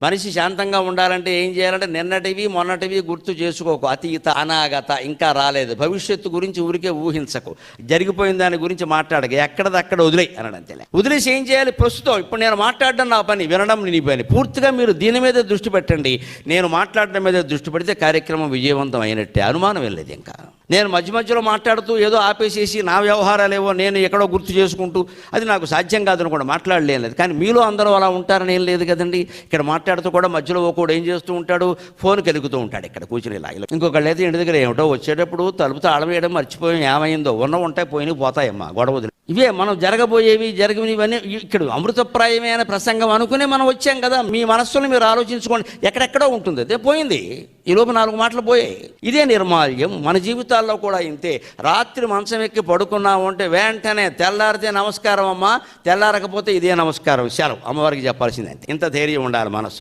మనిషి శాంతంగా ఉండాలంటే ఏం చేయాలంటే నిన్నటివి మొన్నటివి గుర్తు చేసుకోకు, అతీత అనాగత ఇంకా రాలేదు, భవిష్యత్తు గురించి ఊరికే ఊహించకు, జరిగిపోయిన దాని గురించి మాట్లాడక, ఎక్కడదక్కడ వదిలేయి అనడం తెలే. వదిలేసి ఏం చేయాలి? ప్రస్తుతం ఇప్పుడు నేను మాట్లాడడం నా పని, వినడం నీ పని. పూర్తిగా మీరు దీని మీద దృష్టి పెట్టండి. నేను మాట్లాడడం మీద దృష్టి పెడితే కార్యక్రమం విజయవంతం అయినట్టే, అనుమానం వెళ్ళలేదు. ఇంకా నేను మధ్య మధ్యలో మాట్లాడుతూ ఏదో ఆపేసేసి నా వ్యవహారాలేవో నేను ఎక్కడో గుర్తు చేసుకుంటూ అది నాకు సాధ్యం కాదని కూడా మాట్లాడలేదు. కానీ మీలో అందరూ అలా ఉంటారని ఏం లేదు కదండి. ఇక్కడ మాట్లాడుతూ కూడా మధ్యలో ఒకడు ఏం చేస్తూ ఉంటాడు, ఫోన్ కెలుగుతూ ఉంటాడు ఇక్కడ కూర్చుని ఇలా. ఇంకొకళ్ళు అయితే ఇంటి దగ్గర ఏమిటో వచ్చేటప్పుడు తలుపు తాళం వేయడం మర్చిపోయాం, ఏమైందో, ఉంటాయి పోయినవి పోతాయమ్మా గొడవ. ఇవే మనం జరగబోయేవి జరిగినవన్నీ ఇక్కడ అమృతప్రాయమైన ప్రసంగం అనుకునే మనం వచ్చాం కదా. మీ మనస్సును మీరు ఆలోచించుకోండి, ఎక్కడెక్కడో ఉంటుంది, అదే పోయింది. ఈ లోపు 4 మాటలు పోయాయి. ఇదే నిర్మాల్యం. మన జీవితాల్లో కూడా ఇంతే. రాత్రి మంచం ఎక్కి పడుకున్నాము అంటే వెంటనే తెల్లారితే నమస్కారం అమ్మా, తెల్లారకపోతే ఇదే నమస్కారం, సెలవు, అమ్మవారికి చెప్పాల్సిందే. ఇంత ధైర్యం ఉండాలి మనసు.